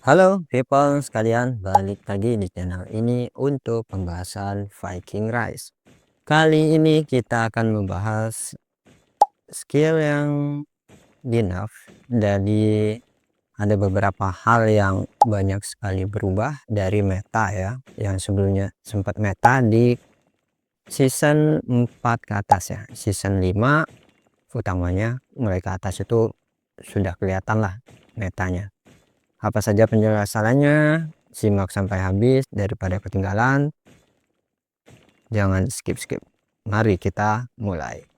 Halo people sekalian, balik lagi di channel ini untuk pembahasan Viking Rise. Kali ini kita akan membahas skill yang di nerf. Jadi ada beberapa hal yang banyak sekali berubah dari meta ya, yang sebelumnya sempat meta di season 4 ke atas ya. Season 5 utamanya mulai ke atas itu sudah kelihatan lah metanya. Apa saja penjelasannya, simak sampai habis daripada ketinggalan. Jangan skip. Mari kita mulai.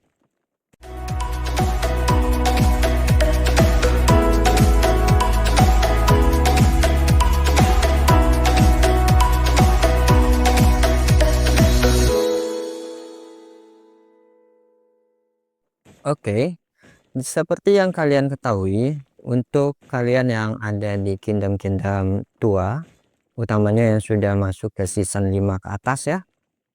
Oke, seperti yang kalian ketahui, untuk kalian yang ada di kingdom-kingdom tua, utamanya yang sudah masuk ke season 5 ke atas ya,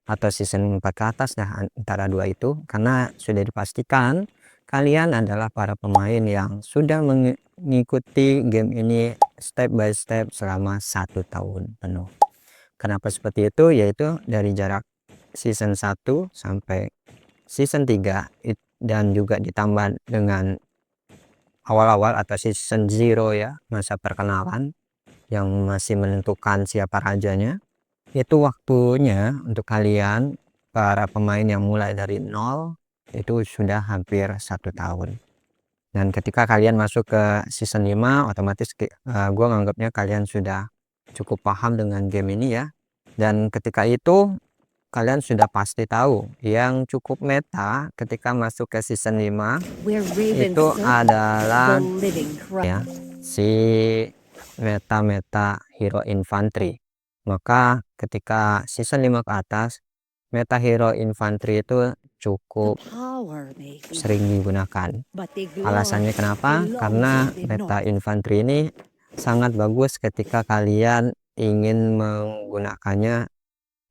atau season 4 ke atas nah antara dua itu, karena sudah dipastikan kalian adalah para pemain yang sudah mengikuti game ini step by step selama 1 tahun penuh. Kenapa seperti itu? Yaitu dari jarak season 1 sampai season 3 dan juga ditambah dengan awal-awal atau season 0 ya, masa perkenalan yang masih menentukan siapa rajanya. Itu waktunya untuk kalian para pemain yang mulai dari nol itu sudah hampir 1 tahun. Dan ketika kalian masuk ke season 5 otomatis gue nganggapnya kalian sudah cukup paham dengan game ini ya. Dan ketika itu kalian sudah pasti tahu yang cukup meta ketika masuk ke season 5 itu adalah ya si meta hero infantry. Maka ketika season 5 ke atas meta hero infantry itu cukup sering digunakan. Alasannya kenapa? Karena meta infantry ini sangat bagus ketika kalian ingin menggunakannya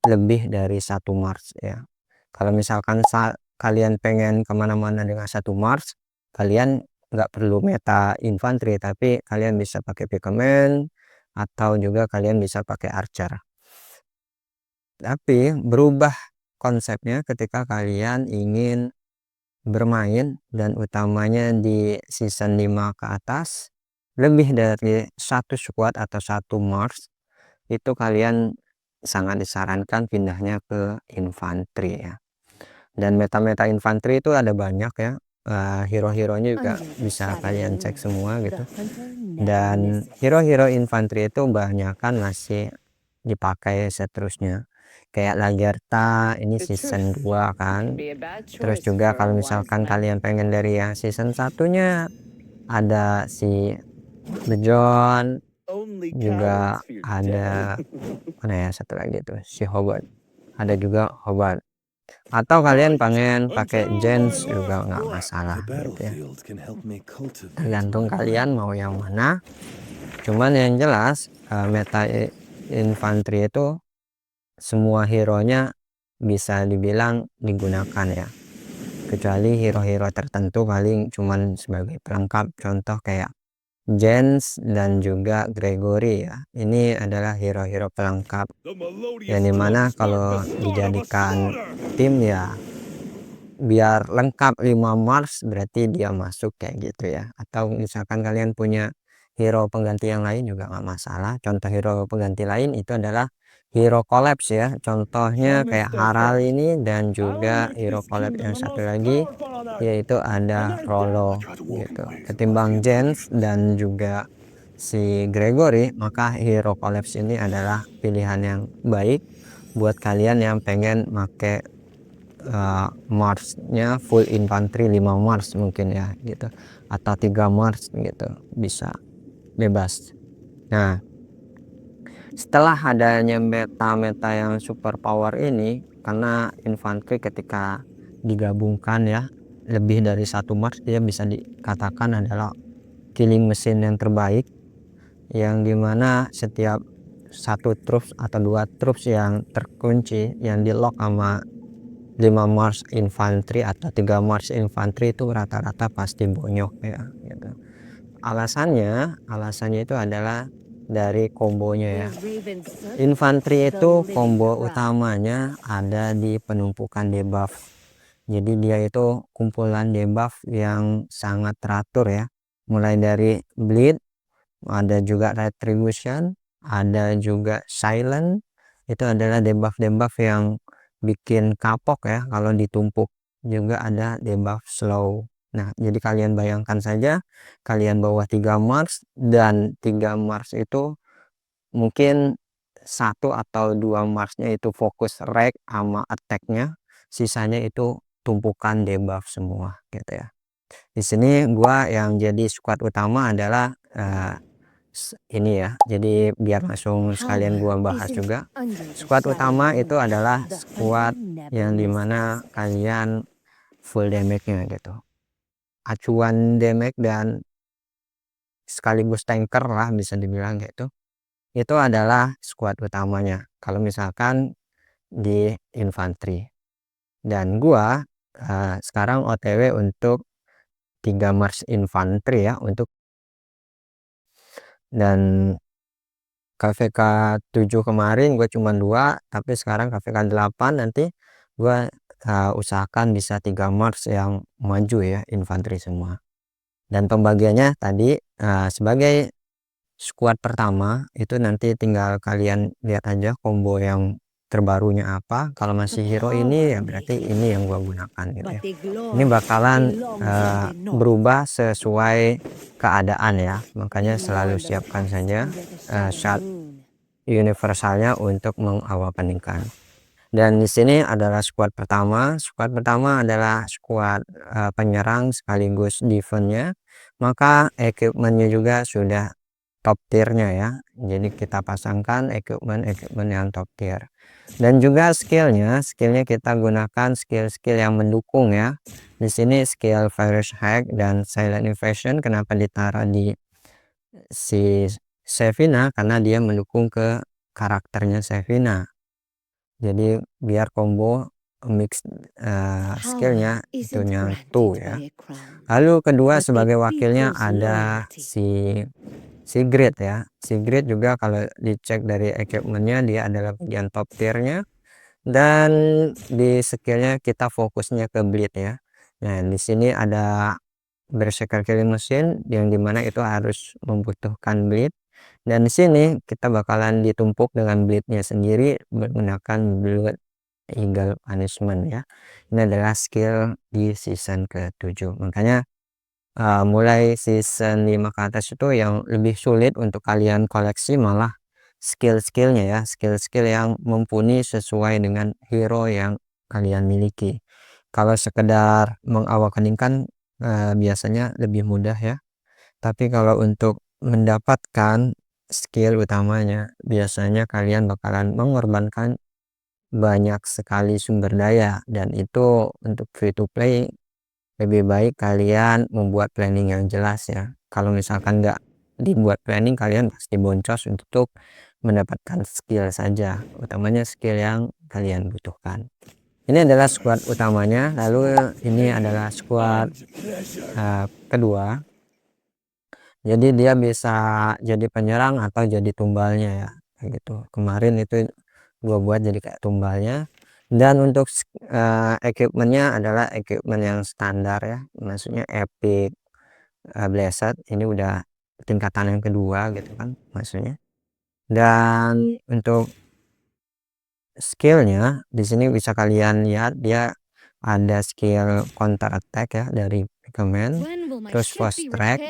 lebih dari 1 Mars ya. Kalau misalkan kalian pengen kemana-mana dengan 1 Mars, kalian nggak perlu meta infantry, tapi kalian bisa pakai pikeman atau juga kalian bisa pakai archer. Tapi berubah konsepnya ketika kalian ingin bermain dan utamanya di season 5 ke atas lebih dari 1 squad atau 1 Mars, itu kalian sangat disarankan pindahnya ke infantry ya. Dan meta-meta infantry itu ada banyak ya, hero-heronya juga bisa kalian cek semua gitu. Dan hero-hero infantry itu banyakan masih dipakai seterusnya, kayak Lagertha ini season 2 kan. Terus juga kalau misalkan kalian pengen dari yang season satunya ada si Bejon, juga ada mana ya satu lagi tuh si Howard, ada juga Howard, atau kalian pengen pakai Jens juga nggak masalah gitu ya, tergantung kalian mau yang mana. Cuman yang jelas meta infantry itu semua hero nya bisa dibilang digunakan ya, kecuali hero-hero tertentu paling cuman sebagai pelengkap, contoh kayak Jens dan juga Gregory ya. Ini adalah hero-hero pelengkap yang dimana kalau dijadikan tim ya biar lengkap 5 Mars berarti dia masuk kayak gitu ya. Atau misalkan kalian punya hero pengganti yang lain juga nggak masalah. Contoh hero pengganti lain itu adalah hero collapse ya, contohnya kayak Harald ini, dan juga hero collapse yang satu lagi yaitu ada Rollo gitu. Ketimbang Jens dan juga si Gregory, maka hero collapse ini adalah pilihan yang baik buat kalian yang pengen make Marsnya full infantry 5 Mars mungkin ya gitu, atau 3 Mars gitu, bisa bebas. Nah, setelah adanya meta-meta yang super power ini, karena infantry ketika digabungkan ya lebih dari 1 Mars, dia bisa dikatakan adalah killing machine yang terbaik, yang dimana setiap 1 troops atau 2 troops yang terkunci yang di lock sama 5 Mars infantry atau 3 Mars infantry itu rata-rata pasti bonyok ya gitu. Alasannya itu adalah dari kombonya ya. Infanteri itu combo utamanya ada di penumpukan debuff. Jadi dia itu kumpulan debuff yang sangat teratur ya. Mulai dari bleed, ada juga retribution, ada juga silent. Itu adalah debuff-debuff yang bikin kapok ya kalau ditumpuk. Juga ada debuff slow. Nah, jadi kalian bayangkan saja kalian bawa 3 Mars dan 3 Mars itu mungkin 1 atau 2 Marsnya itu fokus reg sama attacknya, sisanya itu tumpukan debuff semua gitu ya. Di sini gua yang jadi squad utama adalah ini ya, jadi biar langsung sekalian gua bahas juga. Squad utama itu adalah squad yang dimana kalian full damage-nya gitu, acuan damage dan sekaligus tanker lah bisa dibilang gitu. Itu adalah squad utamanya kalau misalkan di infanteri. Dan gua sekarang OTW untuk 3 Mars infanteri ya, untuk dan KVK 7 kemarin gue cuma 2, tapi sekarang KVK 8 nanti gua usahakan bisa 3 Mars yang maju ya, infanteri semua. Dan pembagiannya tadi sebagai squad pertama itu nanti tinggal kalian lihat aja combo yang terbarunya apa. Kalau masih hero ini ya berarti ini yang gua gunakan gitu ya. Ini bakalan berubah sesuai keadaan ya, makanya selalu siapkan saja shard universalnya untuk mengawakeningkan. Dan di sini adalah squad pertama. Squad pertama adalah squad penyerang sekaligus defense-nya. Maka equipment-nya juga sudah top tier-nya ya. Jadi kita pasangkan equipment yang top tier. Dan juga skillnya kita gunakan skill yang mendukung ya. Di sini skill virus hack dan silent invasion. Kenapa ditaruh di si Sevina? Karena dia mendukung ke karakternya Sevina. Jadi biar combo mix skillnya itu nyatu ya. Lalu kedua sebagai wakilnya ada si Sigrid ya. Sigrid juga kalau dicek dari equipmentnya dia adalah bagian top tiernya, dan di skillnya kita fokusnya ke bleed ya. Nah di sini ada berserker killing machine yang dimana itu harus membutuhkan bleed, dan di sini kita bakalan ditumpuk dengan bleednya sendiri menggunakan blood eagle punishment ya. Ini adalah skill di season ke-7, makanya mulai season 5 ke atas itu yang lebih sulit untuk kalian koleksi malah skill-skillnya ya, skill-skill yang mumpuni sesuai dengan hero yang kalian miliki. Kalau sekedar mengawakeningkan biasanya lebih mudah ya, tapi kalau untuk mendapatkan skill utamanya biasanya kalian bakalan mengorbankan banyak sekali sumber daya, dan itu untuk free to play lebih baik kalian membuat planning yang jelas ya. Kalau misalkan nggak dibuat planning, kalian pasti boncos untuk mendapatkan skill saja, utamanya skill yang kalian butuhkan. Ini adalah squad utamanya, lalu ini adalah squad kedua. Jadi dia bisa jadi penyerang atau jadi tumbalnya ya, kayak gitu. Kemarin itu gua buat jadi kayak tumbalnya. Dan untuk equipmentnya adalah equipment yang standar ya, maksudnya epic blessed. Ini udah tingkatan yang kedua gitu kan maksudnya. Dan untuk skillnya di sini bisa kalian lihat dia ada skill counter attack ya dari recommend, terus fast track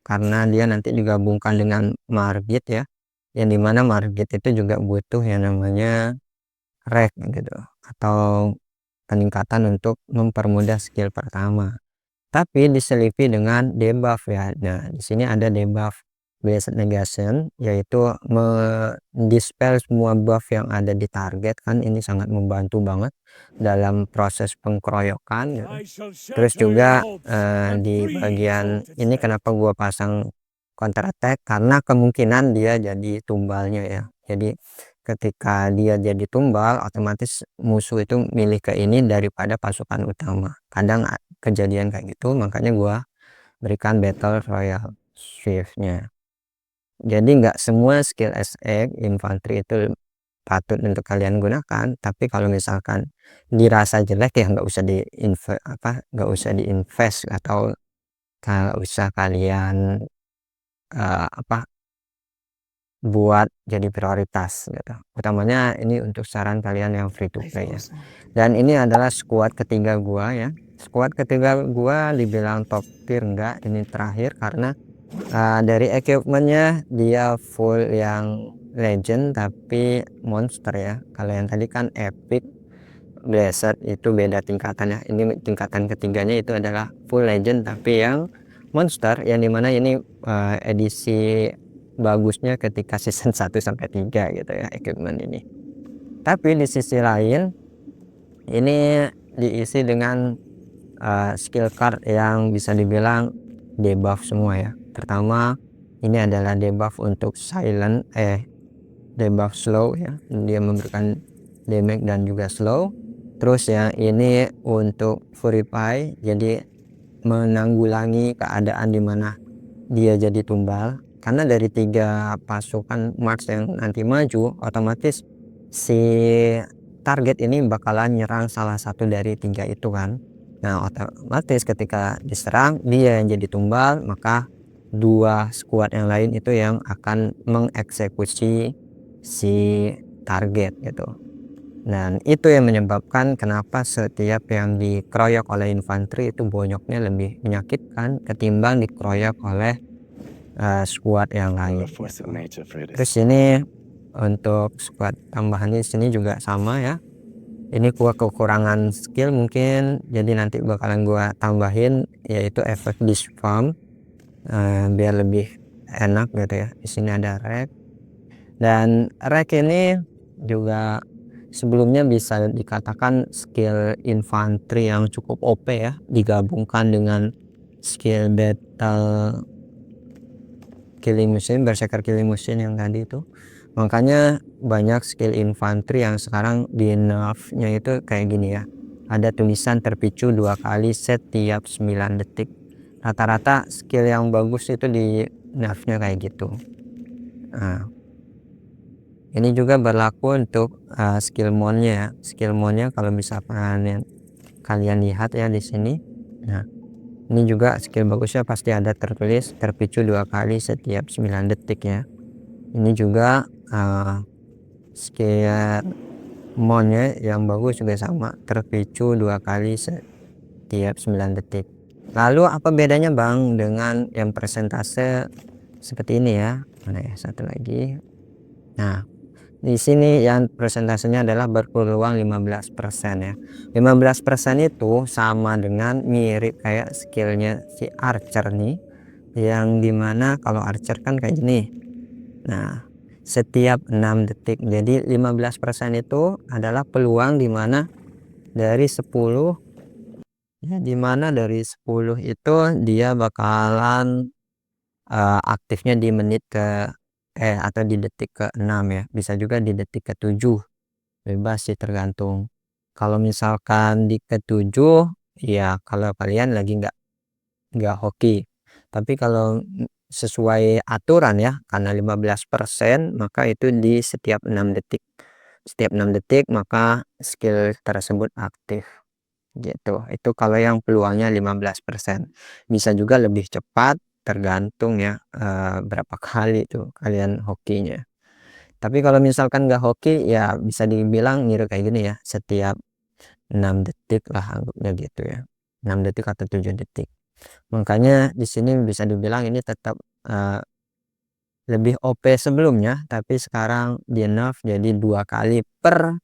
karena dia nanti digabungkan dengan Margit ya, yang dimana Margit itu juga butuh yang namanya rek gitu atau peningkatan untuk mempermudah skill pertama, tapi diselipi dengan debuff ya. Nah di sini ada debuff Blessed Negation, yaitu mendispel semua buff yang ada di target kan. Ini sangat membantu banget dalam proses pengkeroyokan gitu. Terus juga di bagian ini kenapa gua pasang counter attack, karena kemungkinan dia jadi tumbalnya ya. Jadi ketika dia jadi tumbal otomatis musuh itu milih ke ini daripada pasukan utama. Kadang kejadian kayak gitu, makanya gua berikan battle royale swiftnya. Jadi nggak semua skill SX infanteri itu patut untuk kalian gunakan, tapi kalau misalkan dirasa jelek ya nggak usah diinvest atau nggak usah kalian buat jadi prioritas gitu. Utamanya ini untuk saran kalian yang free to play ya. Dan ini adalah squad ketiga gua ya. Squad ketiga gua dibilang top tier enggak, ini terakhir karena dari equipmentnya dia full yang legend tapi monster ya. Kalau yang tadi kan epic, blessed itu beda tingkatannya. Ini tingkatan ketiganya itu adalah full legend tapi yang monster, yang dimana ini edisi bagusnya ketika season 1 sampai 3 gitu ya equipment ini. Tapi di sisi lain ini diisi dengan skill card yang bisa dibilang debuff semua ya. Pertama ini adalah debuff untuk silent debuff slow ya, dia memberikan damage dan juga slow. Terus ya ini untuk purify, jadi menanggulangi keadaan dimana dia jadi tumbal, karena dari 3 pasukan Mars yang nanti maju otomatis si target ini bakalan nyerang salah satu dari 3 itu kan. Nah otomatis ketika diserang dia yang jadi tumbal, maka 2 squad yang lain itu yang akan mengeksekusi si target gitu. Dan itu yang menyebabkan kenapa setiap yang dikeroyok oleh infanteri itu bonyoknya lebih menyakitkan ketimbang dikeroyok oleh squad yang lain gitu. Terus ini untuk squad tambahan di sini juga sama ya. Ini gua kekurangan skill mungkin, jadi nanti bakalan gua tambahin yaitu efek disfarm biar lebih enak gitu ya. Di sini ada rek, dan rek ini juga sebelumnya bisa dikatakan skill infanteri yang cukup OP ya, digabungkan dengan skill battle killing machine, berserker killing machine yang tadi itu. Makanya banyak skill infanteri yang sekarang di nerfnya itu kayak gini ya, ada tulisan terpicu 2 kali setiap 9 detik. Rata-rata skill yang bagus itu di nerfnya kayak gitu. Nah, ini juga berlaku untuk skill monnya ya. Skill monnya kalau misalkan kalian lihat ya di sini. Nah, ini juga skill bagusnya pasti ada tertulis terpicu 2 kali setiap 9 detik ya. Ini juga skill monnya yang bagus juga sama, terpicu 2 kali setiap 9 detik. Lalu apa bedanya Bang dengan yang persentase seperti ini ya? Mana ya satu lagi. Nah, di sini yang persentasenya adalah berpeluang 15% ya. 15% itu sama dengan mirip kayak skillnya si archer nih, yang dimana kalau archer kan kayak gini. Nah, setiap 6 detik, jadi 15% itu adalah peluang dimana dari 10 ya, dimana dari 10 itu dia bakalan aktifnya di menit ke atau di detik ke 6 ya, bisa juga di detik ke 7, bebas sih tergantung. Kalau misalkan di ke 7 ya kalau kalian lagi nggak hoki, tapi kalau sesuai aturan ya karena 15% maka itu di setiap 6 detik, setiap 6 detik maka skill tersebut aktif gitu. Itu kalau yang peluangnya 15%, bisa juga lebih cepat tergantung ya berapa kali tuh kalian hokinya. Tapi kalau misalkan nggak hoki ya bisa dibilang ngiru kayak gini ya, setiap 6 detik lah anggapnya gitu ya, 6 detik atau 7 detik. Makanya di sini bisa dibilang ini tetap lebih OP sebelumnya, tapi sekarang di nerf jadi 2 kali per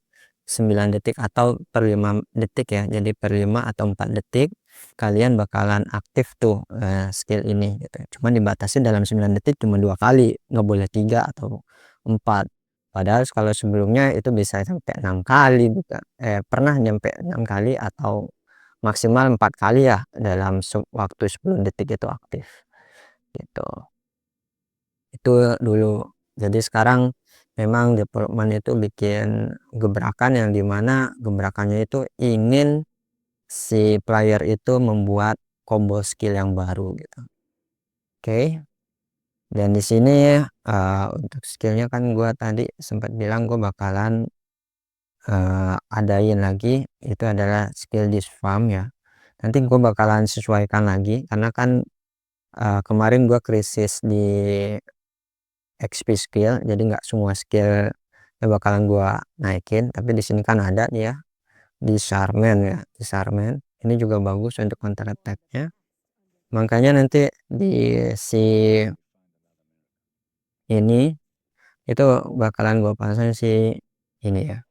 9 detik atau per 5 detik ya. Jadi per 5 atau 4 detik kalian bakalan aktif tuh skill ini gitu. Cuma dibatasi dalam 9 detik cuma 2 kali, nggak boleh 3 atau 4. Padahal kalau sebelumnya itu bisa sampai 6 kali bukan pernah nyampe 6 kali atau maksimal 4 kali ya dalam waktu 10 detik itu aktif gitu. Itu dulu. Jadi sekarang memang development itu bikin gebrakan yang dimana gebrakannya itu ingin si player itu membuat combo skill yang baru gitu. Oke, Dan di sini untuk skillnya kan gua tadi sempat bilang gue bakalan adain lagi itu adalah skill disfarm ya. Nanti gue bakalan sesuaikan lagi karena kan kemarin gua krisis di XP skill, jadi nggak semua skill bakalan gua naikin, tapi di sini kan ada nih ya disarmen ya, disarmen ini juga bagus untuk counter attack-nya. Makanya nanti di si ini itu bakalan gua pasang si ini ya,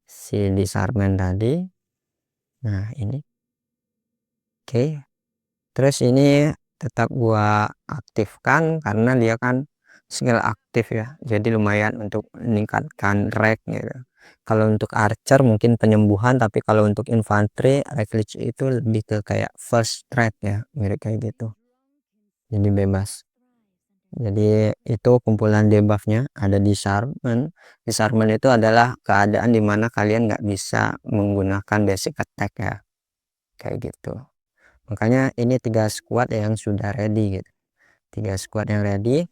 si disarmen tadi. Nah ini oke. Terus ini tetap gua aktifkan karena dia kan skill aktif ya, jadi lumayan untuk meningkatkan rank gitu. Kalau untuk archer mungkin penyembuhan, tapi kalau untuk infantry reckless itu lebih ke kayak first strike ya, mirip kayak gitu, jadi bebas. Jadi itu kumpulan debuffnya ada disarmen. Disarmen itu adalah keadaan dimana kalian nggak bisa menggunakan basic attack ya, kayak gitu. Makanya ini 3 squad yang sudah ready gitu, 3 squad yang ready.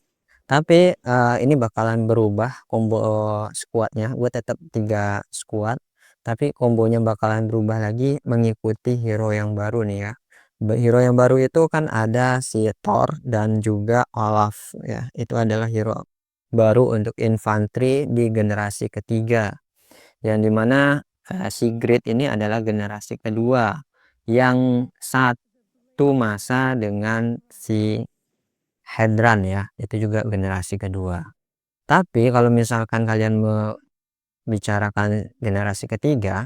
Tapi ini bakalan berubah combo squadnya, gue tetap 3 squad tapi kombonya bakalan berubah lagi mengikuti hero yang baru nih ya. Hero yang baru itu kan ada si Thor dan juga Olaf ya, itu adalah hero baru untuk infanteri di generasi ketiga, yang dimana Sigrid ini adalah generasi kedua yang satu masa dengan si Hedran ya, itu juga generasi kedua. Tapi kalau misalkan kalian membicarakan generasi ketiga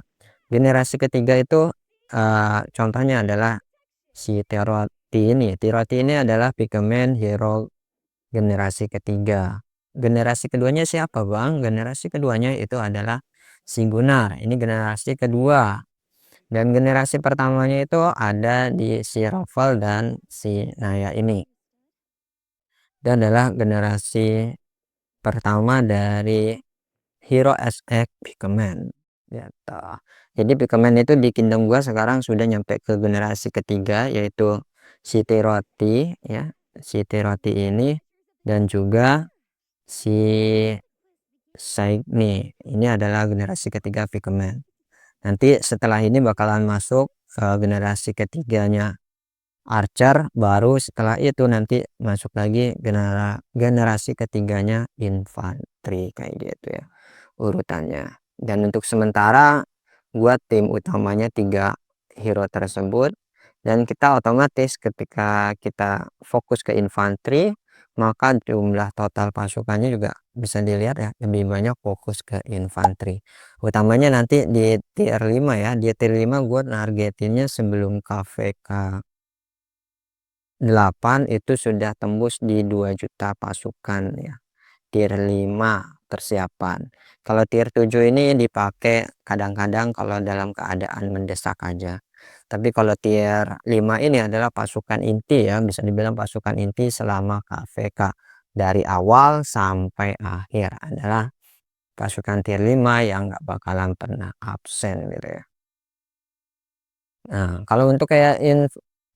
itu contohnya adalah si Teroti ini. Teroti ini adalah pigment hero generasi ketiga. Generasi keduanya siapa bang? Generasi keduanya itu adalah si Gunnar, ini generasi kedua. Dan generasi pertamanya itu ada di si Ravel dan si Naya ini. Dan adalah generasi pertama dari hero SX pigment gitu. Jadi pigment itu di kingdom gua sekarang sudah nyampe ke generasi ketiga, yaitu si Teroti ya, si Teroti ini dan juga si Saigni, ini adalah generasi ketiga pigment. Nanti setelah ini bakalan masuk generasi ketiganya Archer, baru setelah itu nanti masuk lagi generasi ketiganya infanteri kayak gitu ya urutannya. Dan untuk sementara buat tim utamanya 3 hero tersebut, dan kita otomatis ketika kita fokus ke infanteri maka jumlah total pasukannya juga bisa dilihat ya, lebih banyak fokus ke infanteri utamanya nanti di tier 5 ya. Di tier 5 gue nargetinnya sebelum KVK 8 itu sudah tembus di 2 juta pasukan ya, tier 5 persiapan. Kalau tier 7 ini dipakai kadang-kadang kalau dalam keadaan mendesak aja. Tapi kalau tier 5 ini adalah pasukan inti ya, bisa dibilang pasukan inti selama KVK dari awal sampai akhir adalah pasukan tier 5 yang nggak bakalan pernah absen gitu ya. Nah, kalau untuk kayak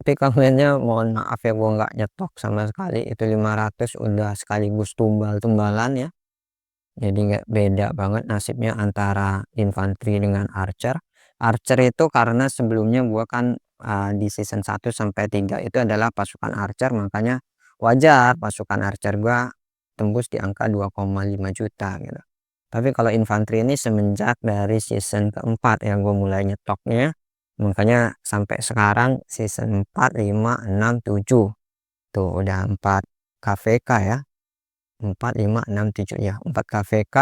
pigmentnya mohon maaf ya, gua nggak nyetok sama sekali, itu 500 udah sekaligus tumbalan ya. Jadi nggak beda banget nasibnya antara infanteri dengan archer. Archer itu karena sebelumnya gua kan di season 1 sampai 3 itu adalah pasukan archer, makanya wajar pasukan archer gua tembus di angka 2,5 juta gitu. Tapi kalau infanteri ini semenjak dari season keempat yang gue mulai nyetoknya, makanya sampai sekarang season 4 5 6 7 tuh udah 4 KVK ya, 4 5 6 7 ya, 4 KVK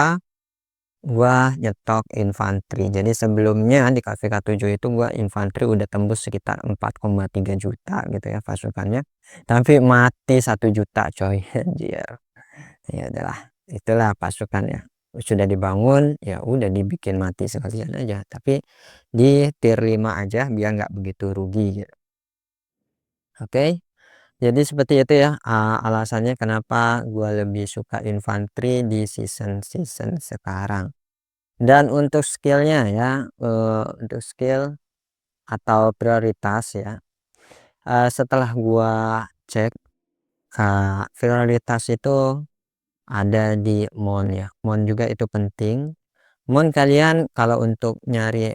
gua nyetok infanteri. Jadi sebelumnya di KVK 7 itu gua infanteri udah tembus sekitar 4,3 juta gitu ya pasukannya, tapi mati 1 juta coy anjir. Ya udahlah, itulah pasukannya sudah dibangun ya udah dibikin mati sekalian aja, tapi di tier 5 aja biar nggak begitu rugi gitu. Oke, jadi seperti itu ya alasannya kenapa gua lebih suka infanteri di season sekarang. Dan untuk skillnya ya, untuk skill atau prioritas ya, setelah gua cek Prioritas itu ada di mon ya. Mon juga itu penting. Mon kalian kalau untuk nyari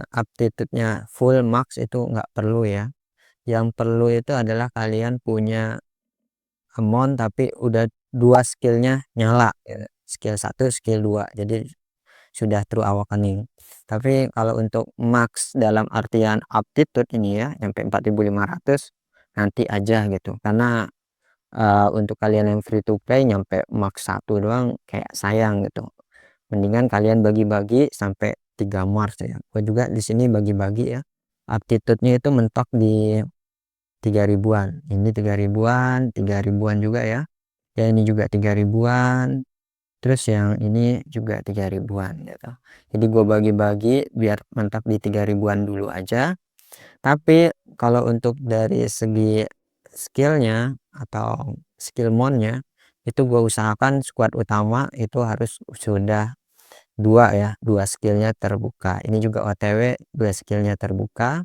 aptitude-nya full max itu nggak perlu ya. Yang perlu itu adalah kalian punya mon tapi udah dua skillnya nyala ya. Skill 1 skill 2 jadi sudah true awakening. Tapi kalau untuk max dalam artian aptitude ini ya sampai 4.500 nanti aja gitu, karena untuk kalian yang free to play nyampe max 1 doang kayak sayang gitu. Mendingan kalian bagi-bagi sampai 3 Mars ya. Gue juga di sini bagi-bagi ya. Aptitude-nya itu mentok di 3 ribuan. Ini 3 ribuan, 3 ribuan juga ya. Ya ini juga 3 ribuan. Terus yang ini juga 3 ribuan gitu. Jadi gue bagi-bagi biar mantap di 3 ribuan dulu aja. Tapi kalau untuk dari segi skillnya atau skill monnya itu gue usahakan squad utama itu harus sudah dua ya, dua skillnya terbuka. Ini juga OTW dua skillnya terbuka,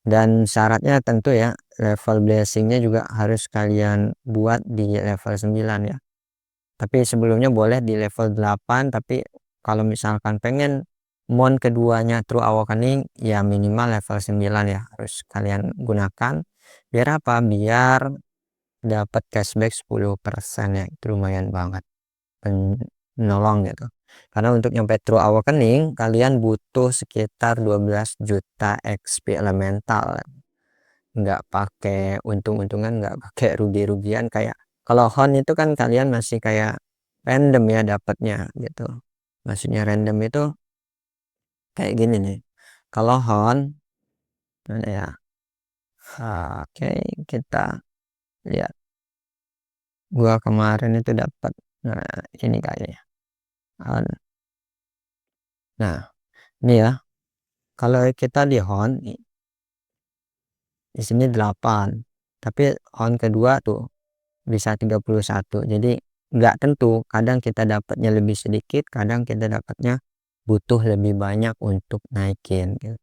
dan syaratnya tentu ya level blessingnya juga harus kalian buat di level 9 ya. Tapi sebelumnya boleh di level 8, tapi kalau misalkan pengen mon keduanya true awakening ya minimal level 9 ya harus kalian gunakan. Biar apa? Biar dapat cashback 10% ya, itu lumayan banget menolong gitu. Karena untuk nyampe true awakening kalian butuh sekitar 12 juta XP elemental, nggak pakai untung-untungan, nggak pakai rugi-rugian. Kayak kalau hon itu kan kalian masih kayak random ya dapatnya gitu, maksudnya random itu kayak gini nih. Kalau hon mana ya, oke, kita lihat gua kemarin itu dapat, nah ini kayaknya hon. Nah ini ya, kalau kita di hon di sini 8, tapi hon kedua tuh bisa 31. Jadi nggak tentu, kadang kita dapatnya lebih sedikit, kadang kita dapatnya butuh lebih banyak untuk naikin gitu.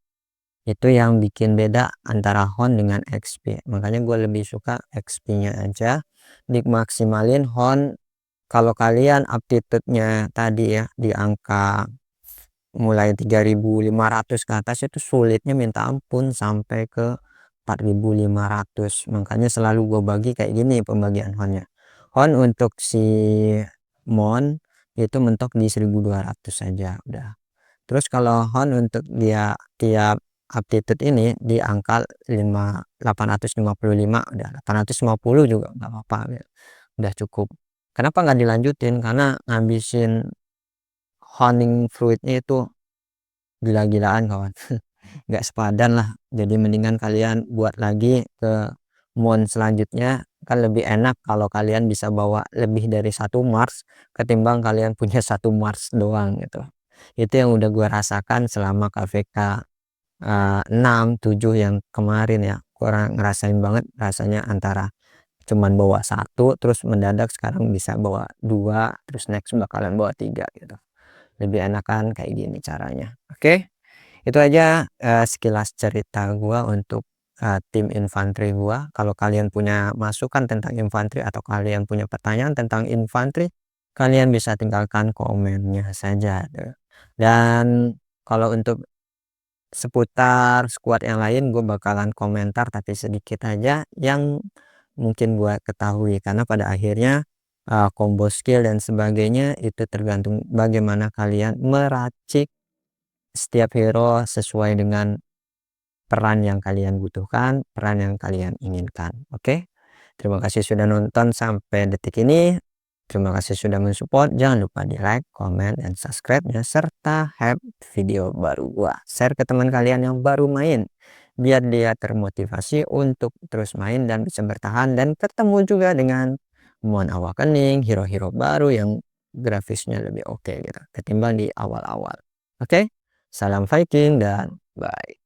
Itu yang bikin beda antara hon dengan XP. Makanya gue lebih suka XP nya aja dimaksimalin. Hon kalau kalian aptitude-nya tadi ya di angka mulai 3.500 ke atas itu sulitnya minta ampun sampai ke 4.500. Makanya selalu gue bagi kayak gini pembagian honnya. Hon untuk si mon itu mentok di 1.200 saja udah. Terus kalau hon untuk dia tiap aptitude ini di angka 855 udah, 850 juga nggak apa-apa ya. Udah cukup. Kenapa nggak dilanjutin? Karena ngabisin honing fruitnya itu gila-gilaan kawan. Nggak sepadan lah, jadi mendingan kalian buat lagi ke mon selanjutnya, kan lebih enak kalau kalian bisa bawa lebih dari satu Mars ketimbang kalian punya satu Mars doang gitu. Itu yang udah gua rasakan selama KVK 6 7 yang kemarin ya, gua ngerasain banget rasanya antara cuman bawa satu terus mendadak sekarang bisa bawa dua, terus next bakalan bawa tiga gitu. Lebih enakan kayak gini caranya. Oke, itu aja sekilas cerita gua untuk tim infanteri gua. Kalau kalian punya masukan tentang infanteri atau kalian punya pertanyaan tentang infanteri, kalian bisa tinggalkan komennya saja tuh. Dan kalau untuk seputar squad yang lain gue bakalan komentar tapi sedikit aja yang mungkin gue ketahui, karena pada akhirnya combo skill dan sebagainya itu tergantung bagaimana kalian meracik setiap hero sesuai dengan peran yang kalian butuhkan, peran yang kalian inginkan. Oke, terima kasih sudah nonton sampai detik ini. Terima kasih sudah mensupport. Jangan lupa di like, comment, dan subscribe ya, serta have video baru gua. Share ke teman kalian yang baru main biar dia termotivasi untuk terus main dan bisa bertahan dan ketemu juga dengan Mon Awakening, hero-hero baru yang grafisnya lebih oke gitu ketimbang di awal-awal. Oke, salam Viking dan bye.